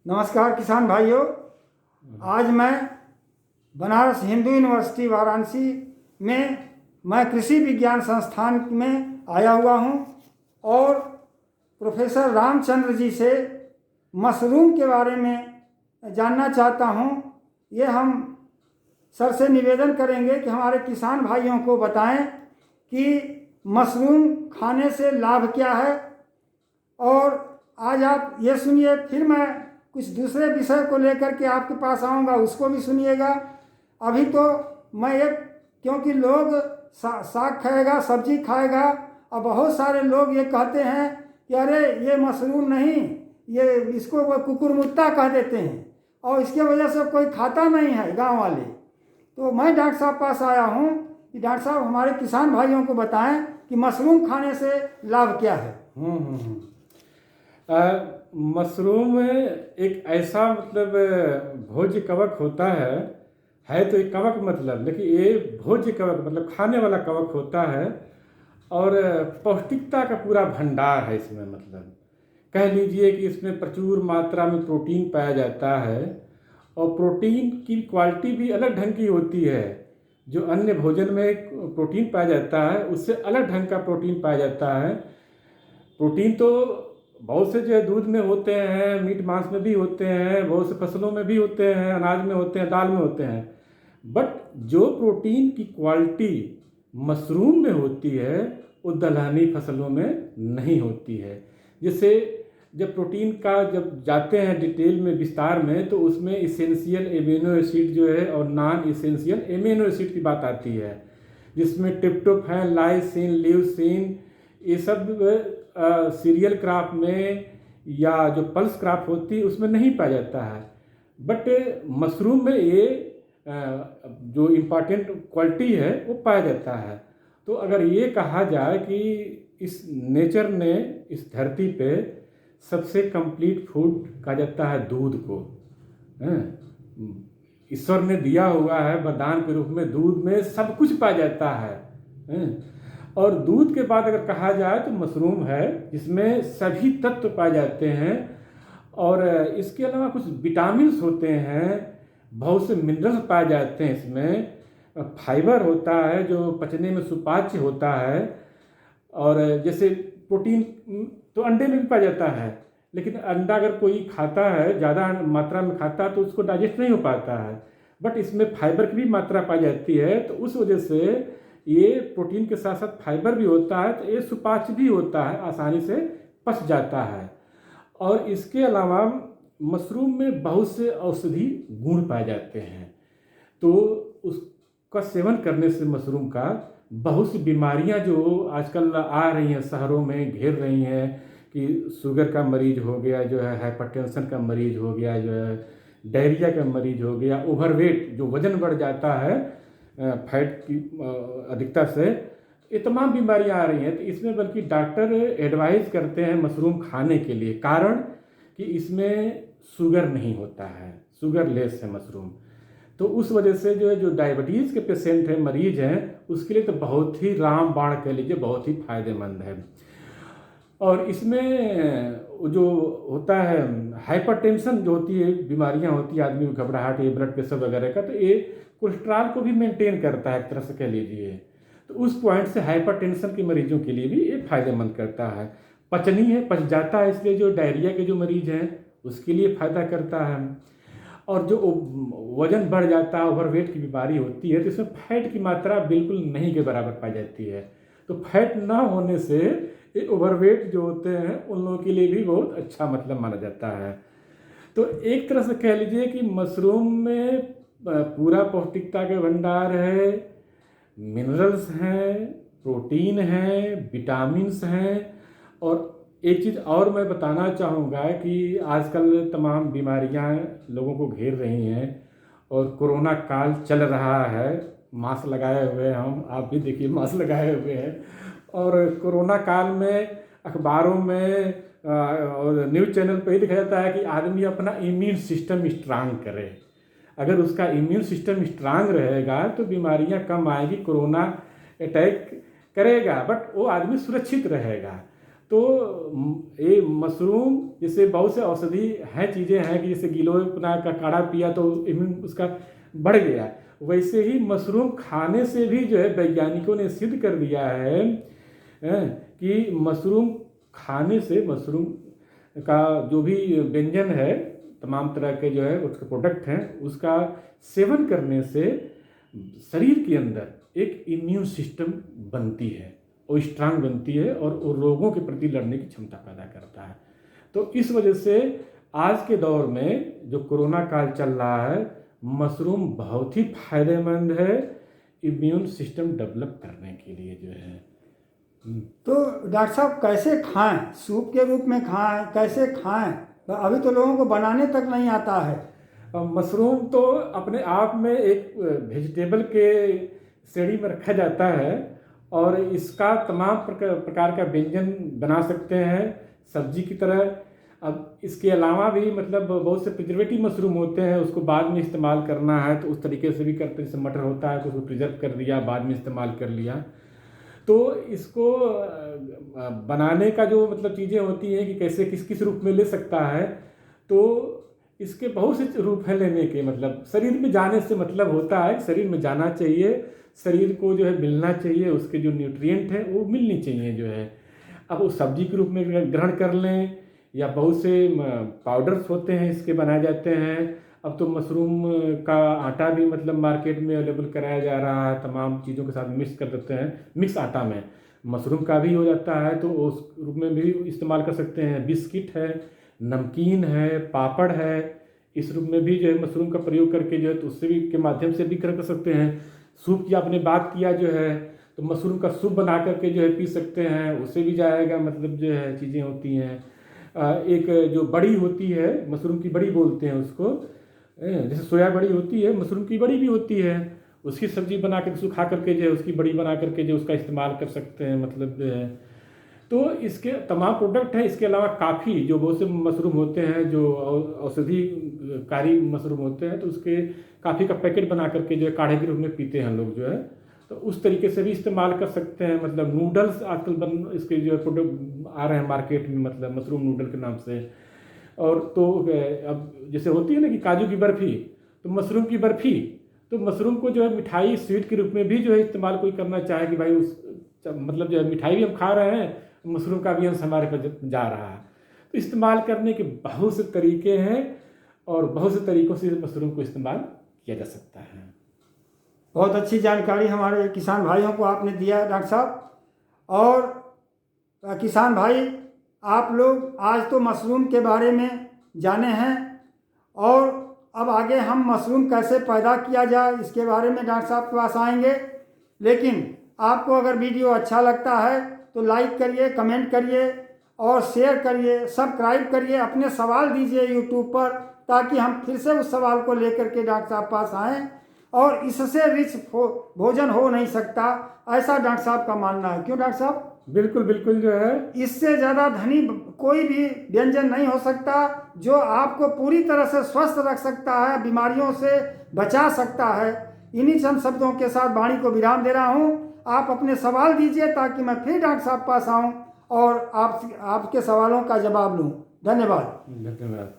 नमस्कार किसान भाइयों। आज मैं बनारस हिंदू यूनिवर्सिटी वाराणसी में मैं कृषि विज्ञान संस्थान में आया हुआ हूं और प्रोफेसर रामचंद्र जी से मशरूम के बारे में जानना चाहता हूं। ये हम सर से निवेदन करेंगे कि हमारे किसान भाइयों को बताएं कि मशरूम खाने से लाभ क्या है। और आज आप ये सुनिए, फिर मैं कुछ दूसरे विषय को लेकर के आपके पास आऊँगा, उसको भी सुनिएगा। अभी तो मैं एक, क्योंकि लोग साग खाएगा, सब्जी खाएगा, और बहुत सारे लोग ये कहते हैं कि अरे ये मशरूम नहीं, ये इसको वो कुकुरमुत्ता कह देते हैं, और इसके वजह से कोई खाता नहीं है गांव वाले। तो मैं डॉक्टर साहब पास आया हूँ कि डॉक्टर साहब हमारे किसान भाइयों को बताएं कि मशरूम खाने से लाभ क्या है। मशरूम एक ऐसा भोज्य कवक होता है तो एक कवक लेकिन ये भोज्य कवक खाने वाला कवक होता है और पौष्टिकता का पूरा भंडार है इसमें। कह लीजिए कि इसमें प्रचुर मात्रा में प्रोटीन पाया जाता है और प्रोटीन की क्वालिटी भी अलग ढंग की होती है। जो अन्य भोजन में प्रोटीन पाया जाता है उससे अलग ढंग का प्रोटीन पाया जाता है। प्रोटीन तो बहुत से जो है दूध में होते हैं, मीट मांस में भी होते हैं, बहुत से फसलों में भी होते हैं, अनाज में होते हैं, दाल में होते हैं। बट जो प्रोटीन की क्वालिटी मशरूम में होती है वो दलहनी फसलों में नहीं होती है। जैसे जब प्रोटीन का जब जाते हैं डिटेल में, विस्तार में, तो उसमें इसेंशियल एमिनो एसिड जो है और नॉन इसेंशियल एमिनो एसिड की बात आती है, जिसमें ट्रिप्टोफैन, लाइसिन, ल्यूसीन, ये सब सीरियल क्रॉप में या जो पल्स क्रॉप होती है उसमें नहीं पाया जाता है। बट मशरूम में ये जो इम्पॉर्टेंट क्वालिटी है वो पाया जाता है। तो अगर ये कहा जाए कि इस नेचर ने इस धरती पे सबसे कंप्लीट फूड कहा जाता है दूध को। ईश्वर ने दिया हुआ है वरदान के रूप में, दूध में सब कुछ पाया जाता है। और दूध के बाद अगर कहा जाए तो मशरूम है जिसमें सभी तत्व पाए जाते हैं और इसके अलावा कुछ विटामिन्स होते हैं, बहुत से मिनरल्स पाए जाते हैं इसमें। फाइबर होता है जो पचने में सुपाच्य होता है। और जैसे प्रोटीन तो अंडे में भी पाया जाता है, लेकिन अंडा अगर कोई खाता है, ज़्यादा मात्रा में खाता है, तो उसको डाइजेस्ट नहीं हो पाता है। बट इसमें फाइबर की भी मात्रा पाई जाती है, तो उस वजह से ये प्रोटीन के साथ साथ फाइबर भी होता है, तो ये सुपाच्य भी होता है, आसानी से पच जाता है। और इसके अलावा मशरूम में बहुत से औषधि गुण पाए जाते हैं, तो उसका सेवन करने से मशरूम का बहुत सी बीमारियां जो आजकल आ रही हैं, शहरों में घेर रही हैं, कि शुगर का मरीज हो गया, जो है हाइपरटेंशन का मरीज हो गया, जो है डायरिया का मरीज हो गया, ओवरवेट जो वजन बढ़ जाता है फैट की अधिकता से, ये तमाम बीमारियां आ रही हैं। तो इसमें बल्कि डॉक्टर एडवाइस करते हैं मशरूम खाने के लिए, कारण कि इसमें शुगर नहीं होता है, शुगर लेस है मशरूम। तो उस वजह से जो है जो डायबिटीज़ के पेशेंट हैं, मरीज हैं, उसके लिए तो बहुत ही रामबाण कह लीजिए, बहुत ही फायदेमंद है। और इसमें जो होता है हाइपरटेंशन जो होती है, बीमारियां होती है आदमी को, घबराहट, ये ब्लड प्रेशर वगैरह का, तो ये कोलेस्ट्रॉल को भी मेंटेन करता है एक तरह से कह लीजिए। तो उस पॉइंट से हाइपरटेंशन के मरीजों के लिए भी ये फायदेमंद करता है। पचनी है, पच जाता है, इसलिए जो डायरिया के जो मरीज हैं उसके लिए फ़ायदा करता है। और जो वजन बढ़ जाता है, ओवरवेट की बीमारी होती है, तो इसमें फैट की मात्रा बिल्कुल नहीं के बराबर पाई जाती है। तो फैट ना होने से ये ओवरवेट जो होते हैं उन लोगों के लिए भी बहुत अच्छा माना जाता है। तो एक तरह से कह लीजिए कि मशरूम में पूरा पौष्टिकता के भंडार है, मिनरल्स हैं, प्रोटीन हैं, विटामिन्स हैं। और एक चीज़ और मैं बताना चाहूँगा कि आजकल तमाम बीमारियां लोगों को घेर रही हैं और कोरोना काल चल रहा है, मास्क लगाए हुए हैं हम, आप भी देखिए मास्क लगाए हुए हैं। और कोरोना काल में अखबारों में और न्यूज़ चैनल पर ही दिखाया जाता है कि आदमी अपना इम्यून सिस्टम स्ट्रांग करे। अगर उसका इम्यून सिस्टम स्ट्रांग रहेगा तो बीमारियां कम आएगी, कोरोना अटैक करेगा बट वो आदमी सुरक्षित रहेगा। तो ये मशरूम जैसे बहुत से औषधि हैं, चीज़ें हैं कि जैसे गिलोय पना का काढ़ा पिया तो इम्यून उसका बढ़ गया, वैसे ही मशरूम खाने से भी जो है वैज्ञानिकों ने सिद्ध कर दिया है कि मशरूम खाने से, मशरूम का जो भी व्यंजन है, तमाम तरह के जो है उसके प्रोडक्ट हैं, उसका सेवन करने से शरीर के अंदर एक इम्यून सिस्टम बनती है, वो स्ट्रांग बनती है और वो रोगों के प्रति लड़ने की क्षमता पैदा करता है। तो इस वजह से आज के दौर में जो कोरोना काल चल रहा है, मशरूम बहुत ही फायदेमंद है इम्यून सिस्टम डेवलप करने के लिए जो है। तो डॉक्टर साहब कैसे खाएं, सूप के रूप में खाएं, कैसे खाएं? अभी तो लोगों को बनाने तक नहीं आता है। मशरूम तो अपने आप में एक वेजिटेबल के श्रेणी में रखा जाता है और इसका तमाम प्रकार का व्यंजन बना सकते हैं सब्जी की तरह। अब इसके अलावा भी मतलब बहुत से प्रिजर्वेटिव मशरूम होते हैं, उसको बाद में इस्तेमाल करना है तो उस तरीके से भी करते हैं। जैसे मटर होता है तो उसको प्रिजर्व कर दिया, बाद में इस्तेमाल कर लिया। तो इसको बनाने का जो मतलब चीज़ें होती हैं कि कैसे किस किस रूप में ले सकता है, तो इसके बहुत से रूप हैं लेने के। मतलब शरीर में जाने से मतलब होता है शरीर में जाना चाहिए, शरीर को जो है मिलना चाहिए, उसके जो न्यूट्रिएंट हैं वो मिलनी चाहिए जो है। अब वो सब्जी के रूप में ग्रहण कर लें या बहुत से पाउडर्स होते हैं इसके बनाए जाते हैं। अब तो मशरूम का आटा भी मतलब मार्केट में अवेलेबल कराया जा रहा है, तमाम चीज़ों के साथ मिक्स कर देते हैं, मिक्स आटा में मशरूम का भी हो जाता है, तो उस रूप में भी इस्तेमाल कर सकते हैं। बिस्किट है, नमकीन है, पापड़ है, इस रूप में भी जो है मशरूम का प्रयोग करके जो है तो उससे भी के माध्यम से भी कर सकते हैं। सूप की आपने बात किया जो है, तो मशरूम का सूप बना करके जो है पी सकते हैं, उससे भी जाएगा। मतलब जो है चीज़ें होती हैं। एक जो बड़ी होती है, मशरूम की बड़ी बोलते हैं उसको, जैसे सोया बड़ी होती है, मशरूम की बड़ी भी होती है, उसकी सब्जी बना कर सुखा करके जो है उसकी बड़ी बना करके जो उसका इस्तेमाल कर सकते हैं। मतलब जो है तो इसके तमाम प्रोडक्ट हैं। इसके अलावा काफ़ी जो बहुत से मशरूम होते हैं जो औषधिकारी मशरूम होते हैं, तो उसके काफ़ी का पैकेट बना करके जो है काढ़े के रूप में पीते हैं लोग जो है, तो उस तरीके से भी इस्तेमाल कर सकते हैं। मतलब नूडल्स आजकल इसके जो है प्रोडक्ट आ रहे हैं मार्केट में, मतलब मशरूम नूडल के नाम से। और तो अब जैसे होती है ना कि काजू की बर्फ़ी, तो मशरूम की बर्फ़ी, तो मशरूम को जो है मिठाई स्वीट के रूप में भी जो है इस्तेमाल कोई करना चाहे कि भाई उस मतलब जो है मिठाई भी हम खा रहे हैं, मशरूम का भी अंश हमारे पर जा रहा है। तो इस्तेमाल करने के बहुत से तरीके हैं और बहुत से तरीक़ों से मशरूम को इस्तेमाल किया जा सकता है। बहुत अच्छी जानकारी हमारे किसान भाइयों को आपने दिया डॉक्टर साहब। और किसान भाई, आप लोग आज तो मशरूम के बारे में जाने हैं, और अब आगे हम मशरूम कैसे पैदा किया जाए इसके बारे में डॉक्टर साहब के पास आएंगे। लेकिन आपको अगर वीडियो अच्छा लगता है तो लाइक करिए, कमेंट करिए और शेयर करिए, सब्सक्राइब करिए, अपने सवाल दीजिए यूट्यूब पर, ताकि हम फिर से उस सवाल को लेकर के डॉक्टर साहब पास आएँ। और इससे रिच भोजन हो नहीं सकता, ऐसा डॉक्टर साहब का मानना है। क्यों डॉक्टर साहब? बिल्कुल बिल्कुल जो है इससे ज़्यादा धनी कोई भी व्यंजन नहीं हो सकता जो आपको पूरी तरह से स्वस्थ रख सकता है, बीमारियों से बचा सकता है। इन्हीं चंद शब्दों के साथ वाणी को विराम दे रहा हूँ। आप अपने सवाल दीजिए ताकि मैं फिर डॉक्टर साहब पास आऊँ और आपके सवालों का जवाब लूँ। धन्यवाद। धन्यवाद।